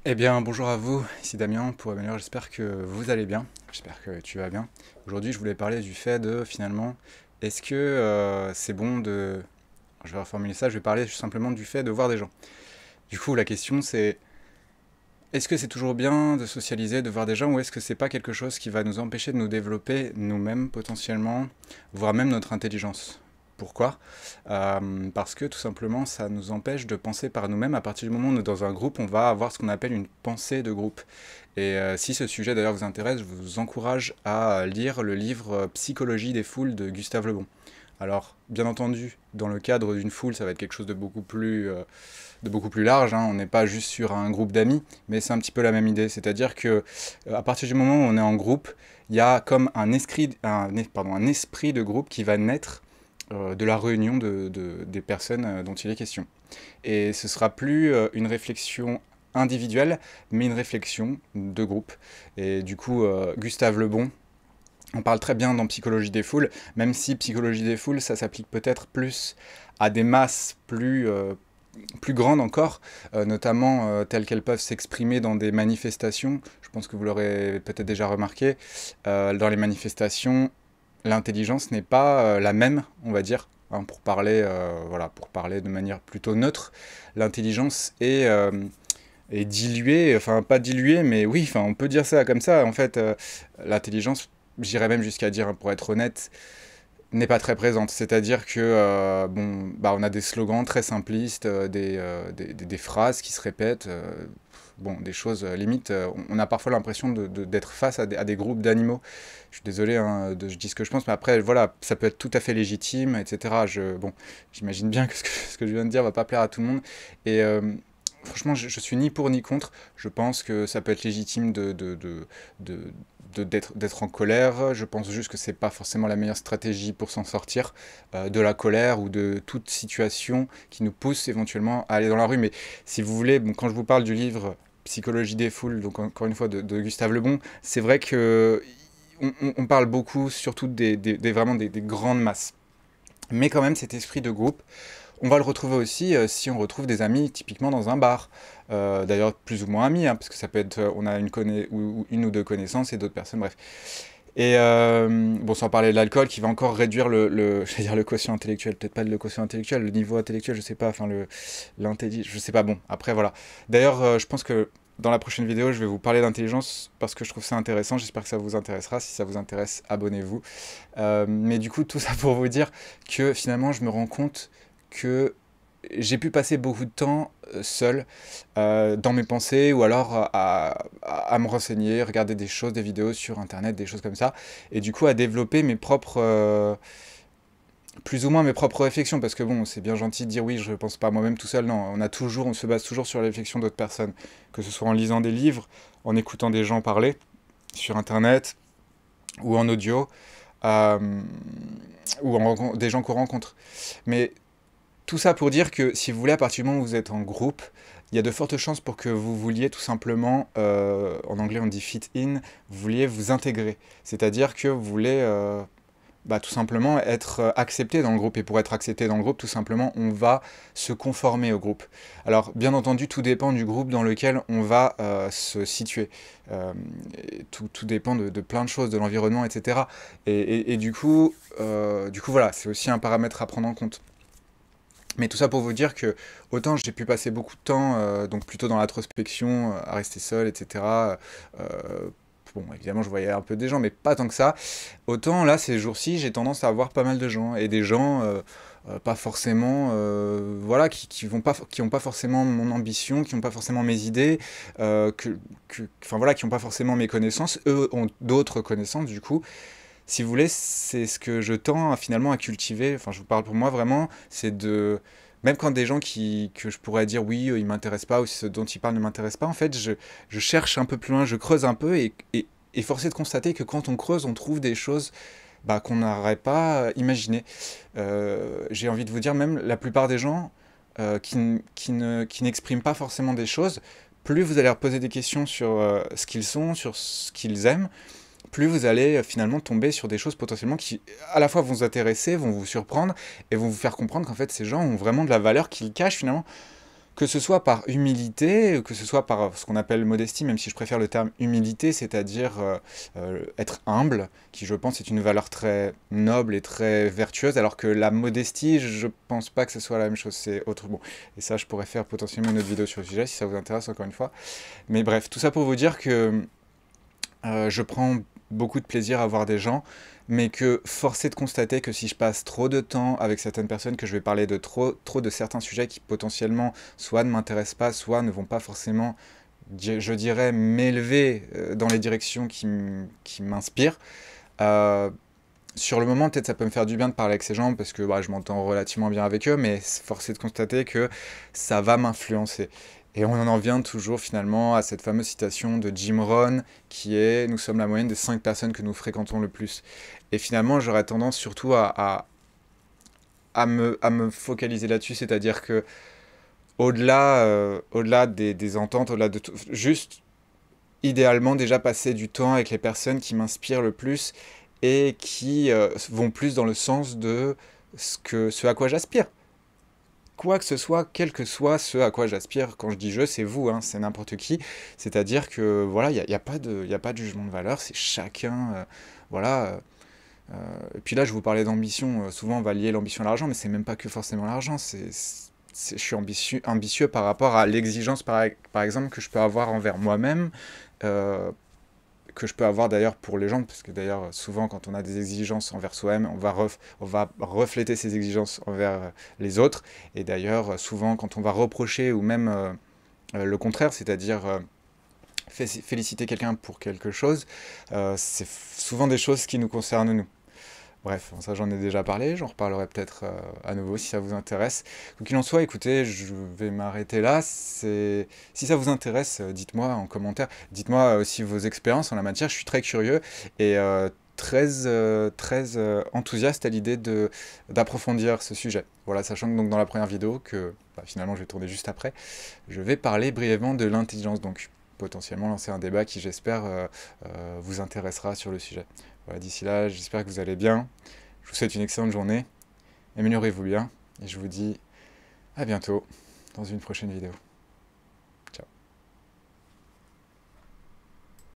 Eh bien, bonjour à vous, ici Damien pour Améliorer, j'espère que vous allez bien, j'espère que tu vas bien. Aujourd'hui, je voulais parler du fait de, finalement, est-ce que c'est bon de... Je vais reformuler ça, je vais parler simplement du fait de voir des gens. Du coup, la question c'est, est-ce que c'est toujours bien de socialiser, de voir des gens, ou est-ce que c'est pas quelque chose qui va nous empêcher de nous développer nous-mêmes potentiellement, voire même notre intelligence? Pourquoi? Parce que tout simplement, ça nous empêche de penser par nous-mêmes. À partir du moment où on est dans un groupe, on va avoir ce qu'on appelle une pensée de groupe. Et si ce sujet d'ailleurs vous intéresse, je vous encourage à lire le livre Psychologie des foules de Gustave Le Bon. Alors, bien entendu, dans le cadre d'une foule, ça va être quelque chose de beaucoup plus large, hein. On n'est pas juste sur un groupe d'amis, mais c'est un petit peu la même idée. C'est-à-dire que à partir du moment où on est en groupe, il y a comme un esprit de groupe qui va naître de la réunion des personnes dont il est question. Et ce sera plus une réflexion individuelle, mais une réflexion de groupe. Et du coup, Gustave Le Bon, on parle très bien dans Psychologie des foules, même si Psychologie des foules, ça s'applique peut-être plus à des masses plus grandes encore, notamment telles qu'elles peuvent s'exprimer dans des manifestations. Je pense que vous l'aurez peut-être déjà remarqué. Dans les manifestations, l'intelligence n'est pas la même, on va dire, hein, pour parler de manière plutôt neutre. L'intelligence est diluée, enfin pas diluée, mais oui, enfin on peut dire ça comme ça. En fait, l'intelligence, j'irais même jusqu'à dire, pour être honnête, n'est pas très présente. C'est-à-dire que bon, bah, on a des slogans très simplistes, des phrases qui se répètent, bon, des choses limite. On a parfois l'impression d'être face à des groupes d'animaux. Je suis désolé, hein, je dis ce que je pense, mais après, voilà, ça peut être tout à fait légitime, etc. Bon, j'imagine bien que ce que je viens de dire va pas plaire à tout le monde. Et franchement, je suis ni pour ni contre. Je pense que ça peut être légitime de, d'être en colère. Je pense juste que c'est pas forcément la meilleure stratégie pour s'en sortir de la colère ou de toute situation qui nous pousse éventuellement à aller dans la rue. Mais si vous voulez, bon, quand je vous parle du livre Psychologie des foules, donc encore une fois de Gustave Le Bon, c'est vrai que on parle beaucoup, surtout vraiment des grandes masses. Mais quand même, cet esprit de groupe, on va le retrouver aussi si on retrouve des amis typiquement dans un bar. D'ailleurs, plus ou moins amis, hein, parce que ça peut être, on a ou une ou deux connaissances et d'autres personnes, bref. Et bon, sans parler de l'alcool, qui va encore réduire je vais dire le quotient intellectuel, peut-être pas le quotient intellectuel, le niveau intellectuel, je sais pas, enfin l'intelligence, je sais pas, bon, après voilà. D'ailleurs, je pense que dans la prochaine vidéo, je vais vous parler d'intelligence parce que je trouve ça intéressant, j'espère que ça vous intéressera, si ça vous intéresse, abonnez-vous. Mais du coup, tout ça pour vous dire que finalement, je me rends compte que j'ai pu passer beaucoup de temps seul dans mes pensées ou alors à me renseigner, regarder des choses, des vidéos sur internet, des choses comme ça, et du coup à développer mes propres, plus ou moins mes propres réflexions, parce que bon, c'est bien gentil de dire oui, je pense pas moi-même tout seul, non, on se base toujours sur les réflexions d'autres personnes, que ce soit en lisant des livres, en écoutant des gens parler sur internet ou en audio, euh, des gens qu'on rencontre. Mais tout ça pour dire que si vous voulez, à partir du moment où vous êtes en groupe, il y a de fortes chances pour que vous vouliez tout simplement, en anglais on dit fit in, vous vouliez vous intégrer. C'est-à-dire que vous voulez bah, tout simplement être accepté dans le groupe. Et pour être accepté dans le groupe, tout simplement, on va se conformer au groupe. Alors, bien entendu, tout dépend du groupe dans lequel on va se situer. Tout dépend de plein de choses, de l'environnement, etc. Et du coup, voilà, c'est aussi un paramètre à prendre en compte. Mais tout ça pour vous dire que autant j'ai pu passer beaucoup de temps, donc plutôt dans l'introspection, à rester seul, etc. Bon, évidemment, je voyais un peu des gens, mais pas tant que ça. Autant là, ces jours-ci, j'ai tendance à avoir pas mal de gens et des gens pas forcément, voilà, qui ont pas forcément mon ambition, qui ont pas forcément mes idées, enfin voilà, qui ont pas forcément mes connaissances. Eux ont d'autres connaissances, du coup. Si vous voulez, c'est ce que je tends finalement à cultiver, enfin je vous parle pour moi vraiment, c'est de... Même quand des gens que je pourrais dire oui, ils m'intéressent pas, ou ce dont ils parlent ne m'intéresse pas, en fait, je cherche un peu plus loin, je creuse un peu, et force est de constater que quand on creuse, on trouve des choses bah, qu'on n'aurait pas imaginées. J'ai envie de vous dire, même la plupart des gens qui n'expriment pas forcément des choses, plus vous allez leur poser des questions sur ce qu'ils sont, sur ce qu'ils aiment, plus vous allez finalement tomber sur des choses potentiellement qui à la fois vont vous intéresser, vont vous surprendre et vont vous faire comprendre qu'en fait ces gens ont vraiment de la valeur qu'ils cachent finalement Que ce soit par humilité, que ce soit par ce qu'on appelle modestie, même si je préfère le terme humilité, c'est-à-dire être humble, qui je pense est une valeur très noble et très vertueuse, alors que la modestie, je pense pas que ce soit la même chose, c'est autre. Bon, et ça, je pourrais faire potentiellement une autre vidéo sur le sujet, si ça vous intéresse, encore une fois. Mais bref, tout ça pour vous dire que je prends beaucoup de plaisir à voir des gens, mais que force est de constater que si je passe trop de temps avec certaines personnes, que je vais parler de trop de certains sujets qui potentiellement soit ne m'intéressent pas, soit ne vont pas forcément, je dirais, m'élever dans les directions qui m'inspirent. Euh, sur le moment, peut-être ça peut me faire du bien de parler avec ces gens parce que bah, je m'entends relativement bien avec eux, mais force est de constater que ça va m'influencer. Et on en vient toujours finalement à cette fameuse citation de Jim Rohn qui est «Nous sommes la moyenne des 5 personnes que nous fréquentons le plus». Et finalement, j'aurais tendance surtout à me focaliser là-dessus, c'est-à-dire que au-delà des ententes, au-delà de tout, juste idéalement déjà passer du temps avec les personnes qui m'inspirent le plus et qui vont plus dans le sens de ce à quoi j'aspire. Quoi que ce soit, quel que soit ce à quoi j'aspire, quand je dis je, c'est vous, hein, c'est n'importe qui. C'est-à-dire que voilà, il n'y a pas de, y a pas de jugement de valeur, c'est chacun. Voilà. Et puis là, je vous parlais d'ambition. Souvent, on va lier l'ambition à l'argent, mais c'est même pas que forcément l'argent. Je suis ambitieux par rapport à l'exigence, par exemple, que je peux avoir envers moi-même. euh, que je peux avoir d'ailleurs pour les gens, parce que d'ailleurs souvent quand on a des exigences envers soi-même, on va refléter ces exigences envers les autres, et d'ailleurs souvent quand on va reprocher ou même le contraire, c'est-à-dire féliciter quelqu'un pour quelque chose, c'est souvent des choses qui nous concernent nous. Bref, ça j'en ai déjà parlé, j'en reparlerai peut-être à nouveau si ça vous intéresse. Quoi qu'il en soit, écoutez, je vais m'arrêter là. Si ça vous intéresse, dites-moi en commentaire. Dites-moi aussi vos expériences en la matière, je suis très curieux et très enthousiaste à l'idée d'approfondir ce sujet. Voilà, sachant que donc, dans la première vidéo, que bah, finalement je vais tourner juste après, je vais parler brièvement de l'intelligence, donc potentiellement lancer un débat qui j'espère vous intéressera sur le sujet. Voilà, d'ici là, j'espère que vous allez bien. Je vous souhaite une excellente journée. Améliorez-vous bien. Et je vous dis à bientôt dans une prochaine vidéo.